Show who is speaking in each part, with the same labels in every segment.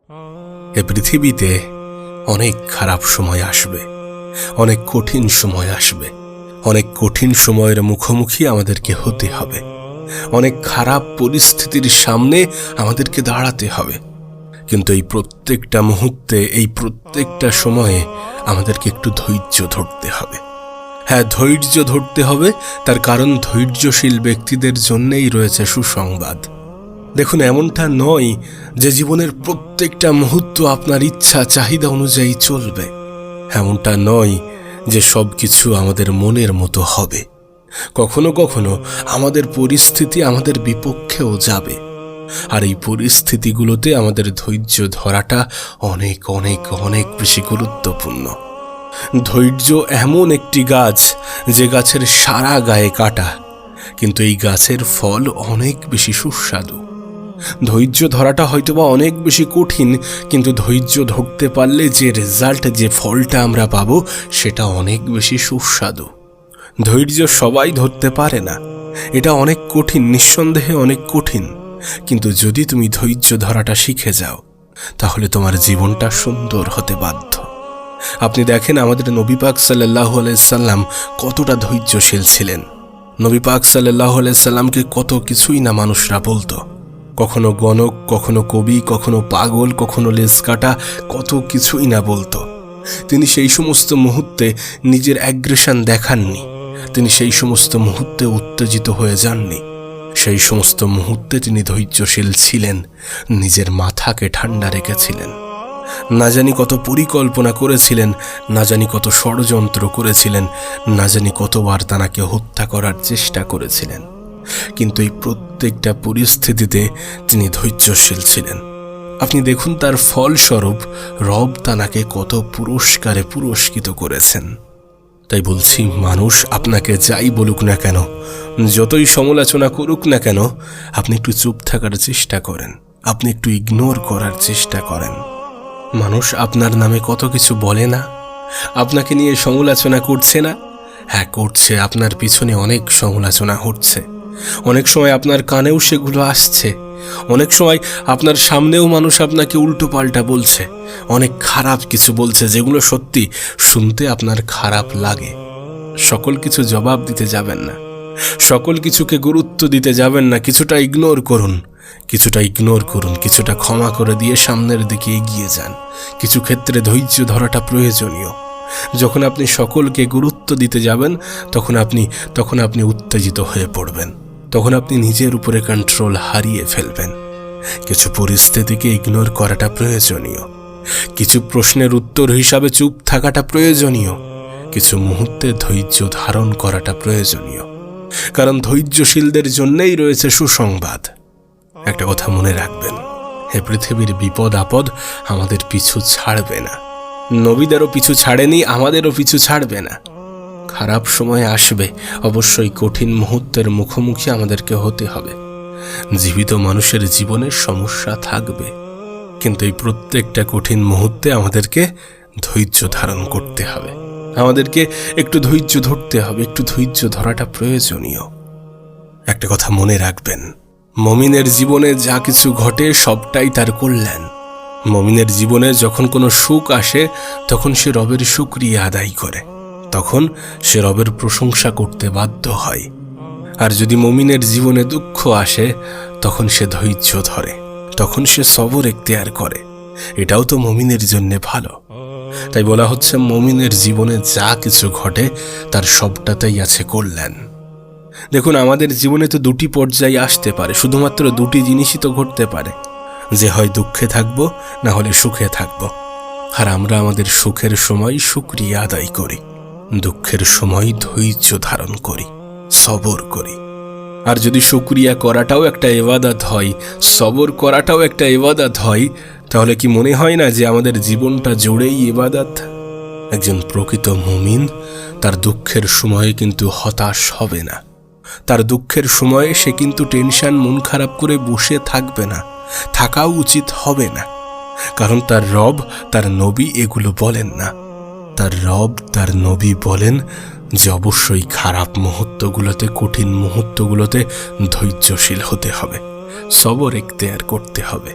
Speaker 1: এ পৃথিবীতে অনেক খারাপ সময় আসবে, অনেক কঠিন সময় আসবে, অনেক কঠিন সময়ের মুখোমুখি আমাদেরকে হতে হবে, অনেক খারাপ পরিস্থিতির সামনে আমাদেরকে দাঁড়াতে হবে। কিন্তু এই প্রত্যেকটা মুহূর্তে, এই প্রত্যেকটা সময়ে আমাদেরকে একটু ধৈর্য ধরতে হবে। হ্যাঁ, ধৈর্য ধরতে হবে, তার কারণ ধৈর্যশীল ব্যক্তিদের জন্যেই রয়েছে সুসংবাদ। দেখুন, এমনটা নয় যে জীবনের প্রত্যেকটা মুহূর্ত আপনার ইচ্ছা চাহিদা অনুযায়ী চলবে। এমনটা নয় যে সব কিছু আমাদের মনের মতো হবে। কখনো কখনো আমাদের পরিস্থিতি আমাদের বিপক্ষেও যাবে, আর এই পরিস্থিতিগুলোতে আমাদের ধৈর্য ধরাটা অনেক অনেক অনেক বেশি গুরুত্বপূর্ণ। ধৈর্য এমন একটি গাছ যে গাছের সারা গায়ে কাটা, কিন্তু এই গাছের ফল অনেক বেশি সুস্বাদু। ধৈর্য ধরাটা হয়তোবা অনেক বেশি কঠিন, কিন্তু ধৈর্য ধরতে পারলে যে রেজাল্ট, যে ফলটা আমরা পাবো, সেটা অনেক বেশি সুস্বাদু। ধৈর্য সবাই ধরতে পারে না, এটা অনেক কঠিন, নিঃসন্দেহে অনেক কঠিন। কিন্তু যদি তুমি ধৈর্য ধরাটা শিখে যাও, তাহলে তোমার জীবনটা সুন্দর হতে বাধ্য। আপনি দেখেন, আমাদের নবী পাক সাল্লাল্লাহু আলাইহি সাল্লাম কতটা ধৈর্যশীল ছিলেন। নবী পাক সাল্লাল্লাহু আলাইহি সাল্লামকে কত কিছুই না মানুষরা বলতো, কখনো গণক, কখনো কবি, কখনো পাগল, কখনো লেজ কাটা, কত কিছুই না বলতো। তিনি সেই সমস্ত মুহূর্তে নিজের অ্যাগ্রেশন দেখাননি, তিনি সেই সমস্ত মুহূর্তে উত্তেজিত হয়ে যাননি। সেই সমস্ত মুহূর্তে তিনি ধৈর্যশীল ছিলেন, নিজের মাথাকে ঠান্ডা রেখেছিলেন। না জানি কত পরিকল্পনা করেছিলেন, না জানি কত ষড়যন্ত্র করেছিলেন, না জানি কতবার তাকে হত্যা করার চেষ্টা করেছিলেন, কিন্তু এই প্রত্যেকটা পরিস্থিতিতে তিনি ধৈর্যশীল ছিলেন। আপনি দেখুন, তার ফলস্বরূপ রব তাকে কত পুরস্কারে পুরস্কৃত করেছেন। তাই বলছি, মানুষ আপনাকে যাই বলুক না কেন, যতই সমালোচনা করুক না কেন, আপনি একটু চুপ থাকার চেষ্টা করেন, আপনি একটু ইগনোর করার চেষ্টা করেন। মানুষ আপনার নামে কত কিছু বলে না, আপনাকে নিয়ে সমালোচনা করছে না? হ্যাঁ, করছে। আপনার পিছনে অনেক সমালোচনা হচ্ছে, অনেক সময় আপনার কানেও সেগুলো আসছে, অনেক সময় আপনার সামনেও মানুষ আপনাকে উল্টো পাল্টা বলছে, অনেক খারাপ কিছু বলছে, যেগুলো সত্যি শুনতে আপনার খারাপ লাগে। সকল কিছু জবাব দিতে যাবেন না, সকল কিছুকে গুরুত্ব দিতে যাবেন না। কিছুটা ইগনোর করুন, কিছুটা ইগনোর করুন, কিছুটা ক্ষমা করে দিয়ে সামনের দিকে এগিয়ে যান। কিছু ক্ষেত্রে ধৈর্য ধরাটা প্রয়োজনীয়। যখন আপনি সকলকে গুরুত্ব দিতে যাবেন, তখন আপনি উত্তেজিত হয়ে পড়বেন, তখন আপনি নিজের উপরে কন্ট্রোল হারিয়ে ফেলবেন। কিছু পরিস্থিতিকে ইগনোর করাটা প্রয়োজনীয়, কিছু প্রশ্নের উত্তর হিসাবে চুপ থাকাটা প্রয়োজনীয়, কিছু মুহূর্তে ধৈর্য ধারণ করাটা প্রয়োজনীয়। কারণ ধৈর্যশীলদের জন্যই রয়েছে সুসংবাদ। একটা কথা মনে রাখবেন, এ পৃথিবীর বিপদ আপদ আমাদের পিছু ছাড়বে না। নবীদেরও পিছু ছাড়েনি, আমাদেরও পিছু ছাড়বে না। খারাপ সময় আসবে, অবশ্যই কঠিন মুহূর্তের মুখোমুখি আমাদেরকে হতে হবে। জীবিত মানুষের জীবনে সমস্যা থাকবে, কিন্তু এই প্রত্যেকটা কঠিন মুহূর্তে আমাদেরকে ধৈর্য ধারণ করতে হবে, আমাদেরকে একটু ধৈর্য ধরতে হবে, একটু ধৈর্য ধরাটা প্রয়োজনীয়। একটা কথা মনে রাখবেন, মুমিনের জীবনে যা কিছু ঘটে সবটাই তার কল্যাণ। মুমিনের জীবনে যখন কোনো সুখ আসে, তখন সে রবের শুকরিয়া আদায় করে, তখন সে রবের প্রশংসা করতে বাধ্য হয়। আর যদি মুমিনের জীবনে দুঃখ আসে, তখন সে ধৈর্য ধরে, তখন সে সবর এখতিয়ার করে। এটাও তো মুমিনের জন্য ভালো। তাই বলা হচ্ছে, মুমিনের জীবনে যা কিছু ঘটে তার সবটাতেই আছে কল্যাণ। দেখুন, আমাদের জীবনে তো দুটি পর্যায়ে আসতে পারে, শুধুমাত্র দুটি জিনিসই তো ঘটতে পারে, যে হয় দুঃখে থাকবো, না হলে সুখে থাকবো। আর আমরা আমাদের সুখের সময় শুকরিয়া আদায় করি, দুঃখের সময় ধৈর্য ধারণ করি, সবর করি। আর যদি শুকরিয়া করাটাও একটা ইবাদত হয়, সবর করাটাও একটা ইবাদত হয়, তাহলে কি মনে হয় না যে আমাদের জীবনটা জুড়েই ইবাদত? একজন প্রকৃত মুমিন তার দুঃখের সময়ে কিন্তু হতাশ হবে না, তার দুঃখের সময়ে সে কিন্তু টেনশন, মন খারাপ করে বসে থাকবে না, থাকাও উচিত হবে না। কারণ তার রব, তার নবী এগুলো বলেন না। তার রব, তার নবী বলেন যে অবশ্যই খারাপ মুহূর্তগুলোতে, কঠিন মুহূর্তগুলোতে ধৈর্যশীল হতে হবে, সবর এখতিয়ার করতে হবে।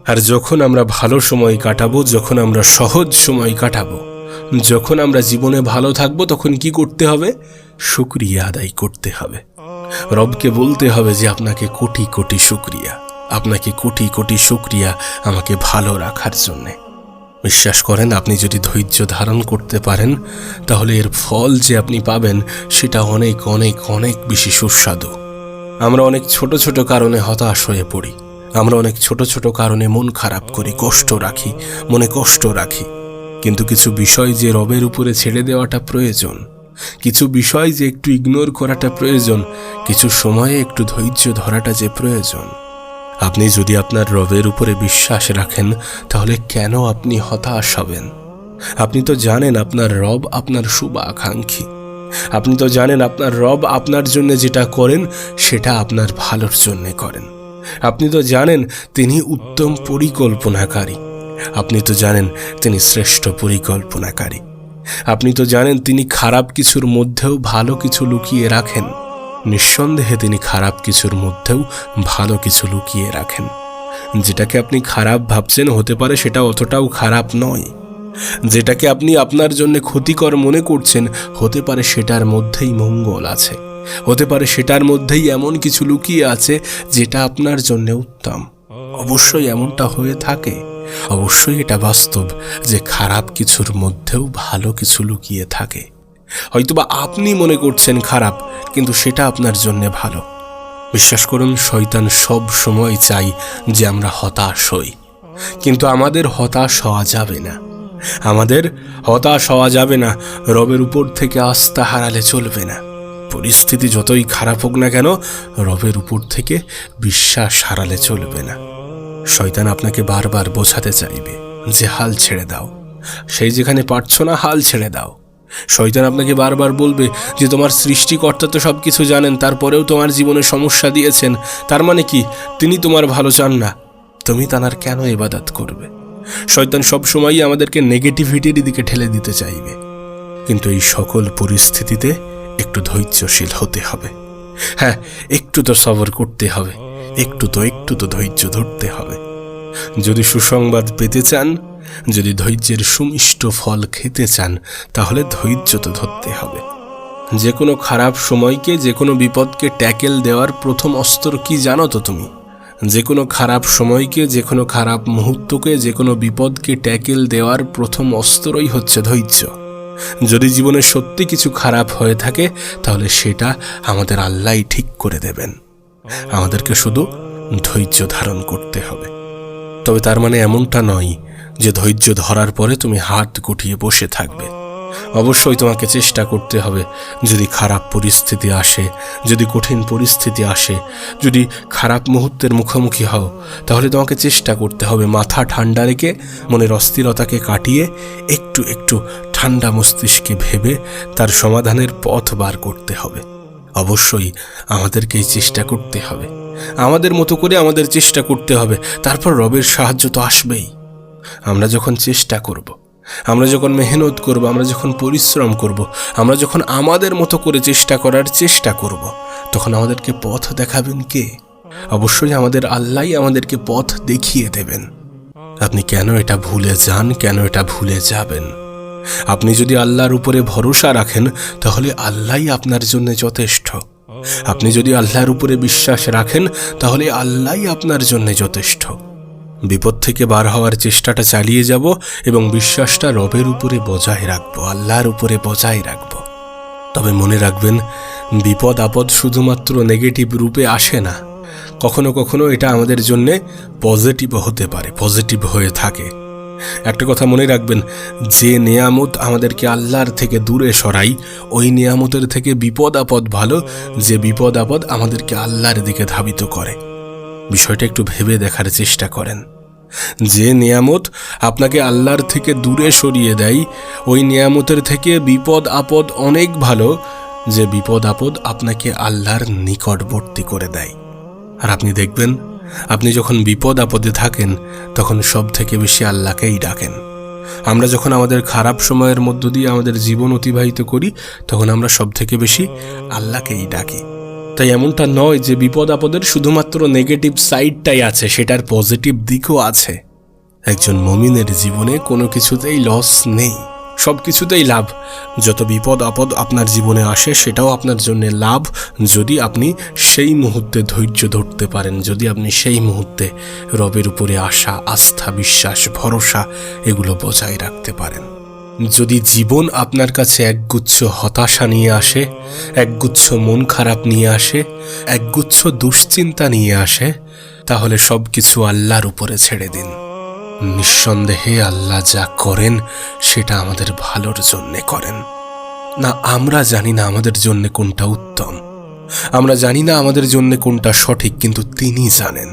Speaker 1: আর যখন আমরা ভালো সময় কাটাবো, যখন আমরা সহজ সময় কাটাবো, যখন আমরা জীবনে ভালো থাকবো, তখন কি করতে হবে? শুকরিয়া আদায় করতে হবে। রবকে বলতে হবে যে আপনাকে কোটি কোটি শুকরিয়া, আপনাকে কোটি কোটি শুকরিয়া আমাকে ভালো রাখার জন্যে। বিশ্বাস করেন, আপনি যদি ধৈর্য ধারণ করতে পারেন তাহলে এর ফল যে আপনি পাবেন সেটা অনেক অনেক অনেক বেশি সুস্বাদু। আমরা অনেক ছোট ছোট কারণে হতাশ হয়ে পড়ি, আমরা অনেক ছোট ছোট কারণে মন খারাপ করি, কষ্ট রাখি, মনে কষ্ট রাখি। কিন্তু কিছু বিষয় যে রবের উপরে ছেড়ে দেওয়াটা প্রয়োজন, কিছু বিষয় যে একটু ইগনোর করাটা প্রয়োজন, কিছু সময়ে একটু ধৈর্য ধরাটা যে প্রয়োজন। আপনি যদি আপনার রবের উপরে বিশ্বাস রাখেন তাহলে কেন আপনি হতাশ হবেন? আপনি তো জানেন আপনার রব আপনার শুভাকাঙ্ক্ষী, আপনি তো জানেন আপনার রব আপনার জন্য যেটা করেন সেটা আপনার ভালোর জন্য করেন। আপনি তো জানেন তিনি উত্তম পরিকল্পনাকারী, আপনি তো জানেন তিনি শ্রেষ্ঠ পরিকল্পনাকারী। আপনি তো জানেন তিনি খারাপ কিছুর মধ্যেও ভালো কিছু লুকিয়ে রাখেন। নিঃসন্দেহে তিনি খারাপ কিছুর মধ্যেও ভালো কিছু লুকিয়ে রাখেন। যেটাকে আপনি খারাপ ভাবছেন হতে পারে সেটা অতটাও খারাপ নয়। যেটাকে আপনি আপনার জন্য ক্ষতিকর মনে করছেন হতে পারে সেটার মধ্যেই মঙ্গল আছে, হতে পারে সেটার মধ্যেই এমন কিছু লুকিয়ে আছে যেটা আপনার জন্য উত্তম। অবশ্যই এমনটা হয়ে থাকে, অবশ্যই এটা বাস্তব যে খারাপ কিছুর মধ্যেও ভালো কিছু লুকিয়ে থাকে। হয়তোবা আপনি মনে করছেন খারাপ, কিন্তু সেটা আপনার জন্য ভালো। বিশ্বাস করুন, শয়তান সব সময় চাই যে আমরা হতাশ হই, কিন্তু আমাদের হতাশ হওয়া যাবে না, আমাদের হতাশ হওয়া যাবে না। রবের উপর থেকে আস্থা হারালে চলবে না। পরিস্থিতি যতই খারাপ হোক না কেন, রবের উপর থেকে বিশ্বাস হারালে চলবে না। শয়তান আপনাকে বারবার বোঝাতে চাইবে যে হাল ছেড়ে দাও, সেই যেখানে পারছো না হাল ছেড়ে দাও। শয়তান আপনাকে বারবার বলবে যে তোমার সৃষ্টিকর্তা তো সব কিছু জানেন, তারপরেও তোমার জীবনে সমস্যা দিয়েছেন, তার মানে কি তিনি তোমার ভালো চান না? তুমি তাঁর কেন ইবাদত করবে? শয়তান সবসময়ই আমাদেরকে নেগেটিভিটির দিকে ঠেলে দিতে চাইবে। কিন্তু এই সকল পরিস্থিতিতে একটু ধৈর্যশীল হতে হবে। হ্যাঁ, একটু তো সবর করতে হবে, একটু তো ধৈর্য ধরতে হবে। যদি সুসংবাদ পেতে চান, যদি ধৈর্যের সুমিষ্ট ফল খেতে চান, তাহলে ধৈর্য তো ধরতে হবে। যে কোনো খারাপ সময়কে, যে কোনো বিপদকে ট্যাকেল দেওয়ার প্রথম অস্ত্র কি জানো তো তুমি? যে কোনো খারাপ সময়কে, যে কোনো খারাপ মুহূর্তকে, যে কোনো বিপদকে ট্যাকেল দেওয়ার প্রথম অস্ত্রই হচ্ছে ধৈর্য। যদি জীবনে সত্যি কিছু খারাপ হয়ে থাকে তাহলে সেটা আমাদের আল্লাহই ঠিক করে দেবেন। আমাদেরকে শুধু ধৈর্য ধারণ করতে হবে। তবে তার মানে এমনটা নয় যে ধৈর্য ধরার পরে তুমি হাত গুটিয়ে বসে থাকবে। অবশ্যই তোমাকে চেষ্টা করতে হবে। যদি খারাপ পরিস্থিতি আসে, যদি কঠিন পরিস্থিতি আসে, যদি খারাপ মুহূর্তের মুখোমুখি হও, তাহলে তোমাকে চেষ্টা করতে হবে মাথা ঠান্ডা রেখে, মনের অস্থিরতাকে কাটিয়ে একটু একটু ঠান্ডা মস্তিষ্কে ভেবে তার সমাধানের পথ বার করতে হবে। অবশ্যই আমাদেরকেই চেষ্টা করতে হবে, আমাদের মতো করে আমাদের চেষ্টা করতে হবে। তারপর রবের সাহায্য তো আসবেই। আমরা যখন চেষ্টা করব, আমরা যখন মেহনত করব, আমরা যখন পরিশ্রম করব, আমরা যখন আমাদের মতো করে চেষ্টা করার চেষ্টা করব, তখন আমাদেরকে পথ দেখাবেন কে? অবশ্যই আমাদের আল্লাহই আমাদেরকে পথ দেখিয়ে দেবেন। আপনি কেন এটা ভুলে যান, কেন এটা ভুলে যাবেন? আপনি যদি আল্লাহর উপরে ভরসা রাখেন তাহলে আল্লাহই আপনার জন্য যথেষ্ট। আপনি যদি আল্লাহর উপরে বিশ্বাস রাখেন তাহলে আল্লাহই আপনার জন্য যথেষ্ট। বিপদ থেকে বার হওয়ার চেষ্টাটা চালিয়ে যাব এবং বিশ্বাসটা রবের উপরে বজায় রাখবো, আল্লাহর উপরে বজায় রাখবো। তবে মনে রাখবেন, বিপদ আপদ শুধুমাত্র নেগেটিভ রূপে আসে না। কখনো কখনো এটা আমাদের জন্য পজিটিভ হতে পারে, পজিটিভ হয়ে থাকে। একটা কথা মনে রাখবেন, যে নিয়ামত আমাদেরকে আল্লাহর থেকে দূরে সরাই, ওই নিয়ামতের থেকে বিপদ আপদ ভালো, যে বিপদ আপদ আমাদেরকে আল্লাহর দিকে ধাবিত করে। বিষয়টা একটু ভেবে দেখার চেষ্টা করেন। যে নিয়ামত আপনাকে আল্লাহর থেকে দূরে সরিয়ে দেয়, ওই নিয়ামতের থেকে বিপদ আপদ অনেক ভালো, যে বিপদ আপদ আপনাকে আল্লাহর নিকটবর্তী করে দেয়। আর আপনি দেখবেন, আপনি যখন বিপদ আপদে থাকেন তখন সব থেকে বেশি আল্লাহকেই ডাকেন। আমরা যখন আমাদের খারাপ সময়ের মধ্য দিয়ে আমাদের জীবন অতিবাহিত করি তখন আমরা সব থেকে বেশি আল্লাহকেই ডাকি। তাই এমনটা নয় যে বিপদ আপদের শুধুমাত্র নেগেটিভ সাইডটাই আছে, সেটার পজিটিভ দিকও আছে। একজন মুমিনের জীবনে কোনো কিছুতেই লস নেই, সব কিছুতেই লাভ। যত বিপদ আপদ আপনার জীবনে আসে সেটাও আপনার জন্য লাভ, যদি আপনি সেই মুহূর্তে ধৈর্য ধরতে পারেন, যদি আপনি সেই মুহূর্তে রবের উপরে আশা, আস্থা, বিশ্বাস, ভরসা এগুলো বজায় রাখতে পারেন। যদি জীবন আপনার কাছে একগুচ্ছ হতাশা নিয়ে আসে, একগুচ্ছ মন খারাপ নিয়ে আসে, একগুচ্ছ দুশ্চিন্তা নিয়ে আসে, তাহলে সব কিছু আল্লাহর উপরে ছেড়ে দিন। নিঃসন্দেহে আল্লাহ যা করেন সেটা আমাদের ভালোর জন্যে করেন। না আমরা জানি না আমাদের জন্য কোনটা উত্তম, আমরা জানি না আমাদের জন্য কোনটা সঠিক, কিন্তু তিনি জানেন।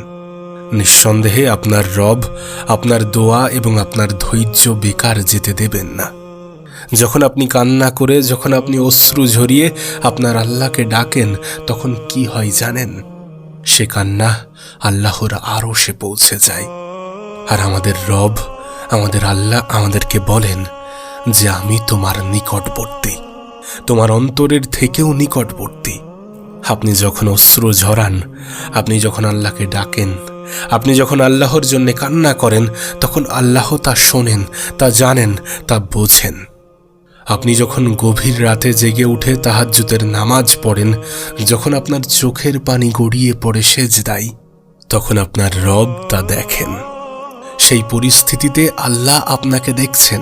Speaker 1: নিঃসন্দেহে আপনার রব আপনার দোয়া এবং আপনার ধৈর্য বেকার যেতে দেবেন না। যখন আপনি কান্না করে, যখন আপনি অশ্রু ঝরিয়ে আপনার আল্লাহকে ডাকেন, তখন কি হয় জানেন? সে কান্না আল্লাহর আরশে পৌঁছে যায়। আর আমাদের রব, আমাদের আল্লাহ আমাদেরকে বলেন যে আমি তোমার নিকটবর্তী, তোমার অন্তরের থেকেও নিকটবর্তী। আপনি যখন অশ্রু ঝরান, আপনি যখন আল্লাহকে ডাকেন, আপনি যখন আল্লাহর জন্য কান্না করেন, তখন আল্লাহ তা শোনেন, তা জানেন, তা বোঝেন। আপনি যখন গভীর রাতে জেগে উঠে তাহাজ্জুদের নামাজ পড়েন, যখন আপনার চোখের পানি গড়িয়ে পড়ে সেজদায়, তখন আপনার রব তা দেখেন। সেই পরিস্থিতিতে আল্লাহ আপনাকে দেখছেন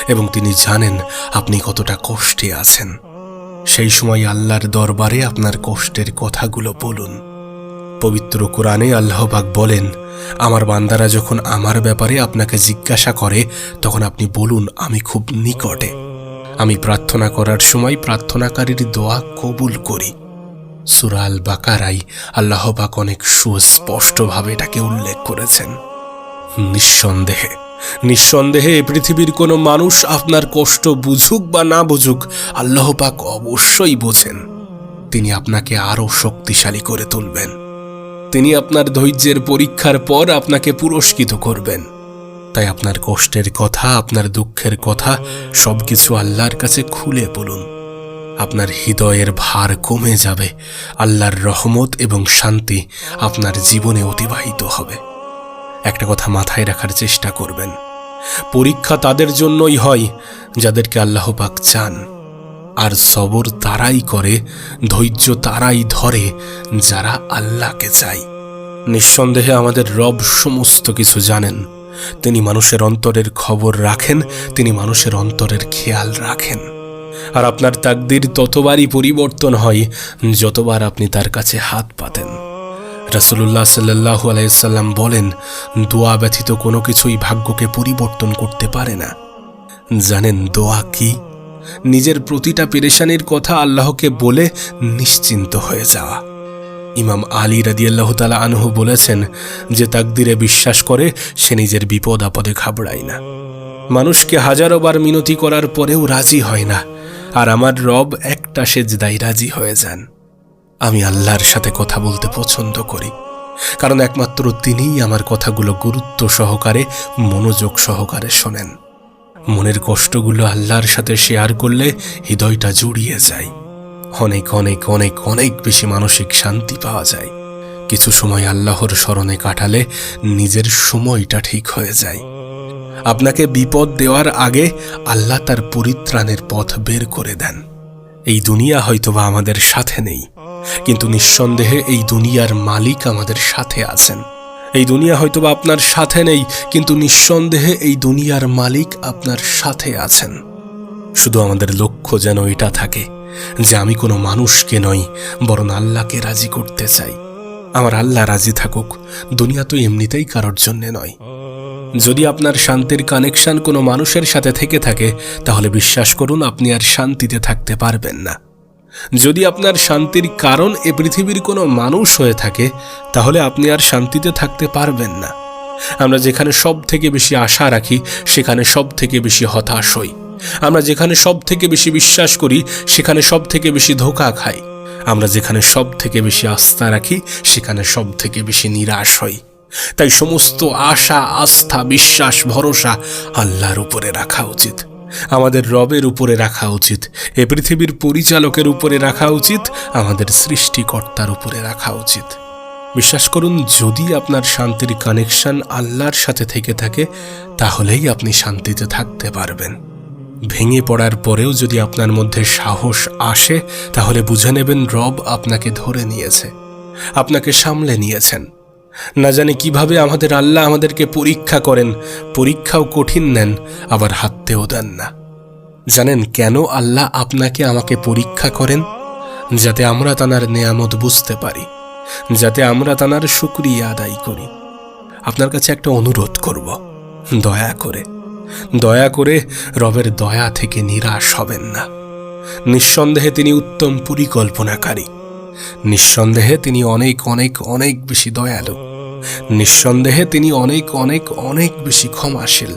Speaker 1: এবং তিনি জানেন আপনি কতটা কষ্টে আছেন। সেই সময় আল্লাহর দরবারে আপনার কষ্টের কথাগুলো বলুন। পবিত্র কোরআনে আল্লাহ পাক বলেন, আমার বান্দারা যখন আমার ব্যাপারে আপনাকে জিজ্ঞাসা করে, তখন আপনি বলুন আমি খুব নিকটে, আমি প্রার্থনা করার সময় প্রার্থনাকারীর দোয়া কবুল করি। সূরা আল বাকারায় আল্লাহ পাক অনেক সুস্পষ্টভাবে এটাকে উল্লেখ করেছেন। নিঃসন্দেহে নিঃসন্দেহে এই পৃথিবীর কোনো মানুষ আপনার কষ্ট বুঝুক বা না বুঝুক, আল্লাহ পাক অবশ্যই বোঝেন। তিনি আপনাকে আরো শক্তিশালী করে তুলবেন। তিনি আপনার ধৈর্যের পরীক্ষার পর আপনাকে পুরস্কৃত করবেন। তাই আপনার কষ্টের কথা, আপনার দুঃখের কথা সবকিছু আল্লাহর কাছে খুলে বলুন। আপনার হৃদয়ের ভার কমে যাবে, আল্লাহর রহমত এবং শান্তি আপনার জীবনে অতিবাহিত হবে। একটা কথা মাথায় রাখার চেষ্টা করবেন, পরীক্ষা তাদের জন্যই হয় যাদেরকে আল্লাহ পাক চান, আর সবর তারাই করে, ধৈর্য তারাই ধরে যারা আল্লাহকে চায়। নিঃসন্দেহে আমাদের রব সমস্ত কিছু জানেন। তিনি মানুষের অন্তরের খবর রাখেন, তিনি মানুষের অন্তরের খেয়াল রাখেন। আর আপনার তাকদীর ততবারই পরিবর্তন হয় যতবার আপনি তার কাছে হাত পাতেন। রাসূলুল্লাহ সাল্লাল্লাহু আলাইহি সাল্লাম বলেন, দোয়া ব্যতীত কোনো কিছুই ভাগ্যকে পরিবর্তন করতে পারে না। জানেন দোয়া কি? নিজের প্রতিটা পেরেশানির কথা আল্লাহকে বলে নিশ্চিন্ত হয়ে যাওয়া। ইমাম আলী রাদিয়াল্লাহু তাআলা আনহু বলেছেন, যে তাকদীরে বিশ্বাস করে সে নিজের বিপদ আপদে ঘাবড়ায় না। মানুষকে হাজারো বার মিনতি করার পরেও রাজি হয় না, আর আমার রব একটা সেজদায় রাজি হয়ে যান। আমি আল্লাহর সাথে কথা বলতে পছন্দ করি, কারণ একমাত্র তিনিই আমার কথাগুলো গুরুত্ব সহকারে, মনোযোগ সহকারে শোনেন। মনের কষ্টগুলো আল্লাহর সাথে শেয়ার করলে হৃদয়টা জুড়িয়ে যায়। অনেক অনেক অনেক অনেক বেশি মানসিক শান্তি পাওয়া যায়। কিছু সময় আল্লাহর স্মরণে কাটালে নিজের সময়টা ঠিক হয়ে যায়। আপনাকে বিপদ দেওয়ার আগে আল্লাহ তার পরিত্রাণের পথ বের করে দেন। এই দুনিয়া হয়তোবা আমাদের সাথে নেই, কিন্তু নিঃসন্দেহে এই দুনিয়ার মালিক আমাদের সাথে আছেন। এই দুনিয়া হয়তোবা আপনার সাথে নেই, কিন্তু নিঃসন্দেহে এই দুনিয়ার মালিক আপনার সাথে আছেন। শুধু আমাদের লক্ষ্য যেন এটা থাকে যে আমি কোনো মানুষকে নই, বরং আল্লাহকে রাজি করতে চাই। আমার আল্লাহ রাজি থাকুক, দুনিয়া তো এমনিতেই কারোর জন্যে নয়। যদি আপনার শান্তির কানেকশন কোনো মানুষের সাথে থেকে থাকে, তাহলে বিশ্বাস করুন আপনি আর শান্তিতে থাকতে পারবেন না। যদি আপনার শান্তির কারণ এ পৃথিবীর কোনো মানুষ হয়ে থাকে, তাহলে আপনি আর শান্তিতে থাকতে পারবেন না। আমরা যেখানে সব থেকে বেশি আশা রাখি, সেখানে সব থেকে বেশি হতাশ হই। আমরা যেখানে সব থেকে বেশি বিশ্বাস করি, সেখানে সব থেকে বেশি ধোঁকা খাই। আমরা যেখানে সব থেকে বেশি আস্থা রাখি, সেখানে সব থেকে বেশি নিরাশ হই। তাই সমস্ত আশা, আস্থা, বিশ্বাস, ভরসা আল্লাহর উপরে রাখা উচিত। আমাদের রবের উপরে রাখা উচিত, এ পৃথিবীর পরিচালকের উপরে রাখা উচিত, আমাদের সৃষ্টিকর্তার উপরে রাখা উচিত। বিশ্বাস করুন, যদি আপনার শান্তির কানেকশন আল্লাহর সাথে থেকে থাকে, তাহলেই আপনি শান্তিতে থাকতে পারবেন। ভেঙে পড়ার পরেও যদি আপনার মধ্যে সাহস আসে, তাহলে বুঝে নেবেন রব আপনাকে ধরে নিয়েছে, আপনাকে সামলে নিয়েছেন। না জানি কিভাবে আমাদের আল্লাহ আমাদেরকে পরীক্ষা করেন, পরীক্ষাও কঠিন নেন, আবার হাততেও দেন না। জানেন কেন আল্লাহ আপনাকে আমাকে পরীক্ষা করেন? যাতে আমরা তানার নেয়ামত বুঝতে পারি, যাতে আমরা তানার শুকরিয়া আদায় করি। আপনার কাছে একটা অনুরোধ করব, দয়া করে রবের দয়া থেকে নিরাশ হবেন না। নিঃসন্দেহে তিনি উত্তম পরিকল্পনাকারী, নিঃসন্দেহে তিনি অনেক অনেক অনেক বেশি দয়ালু, নিঃসন্দেহে তিনি অনেক অনেক অনেক বেশি ক্ষমাশীল।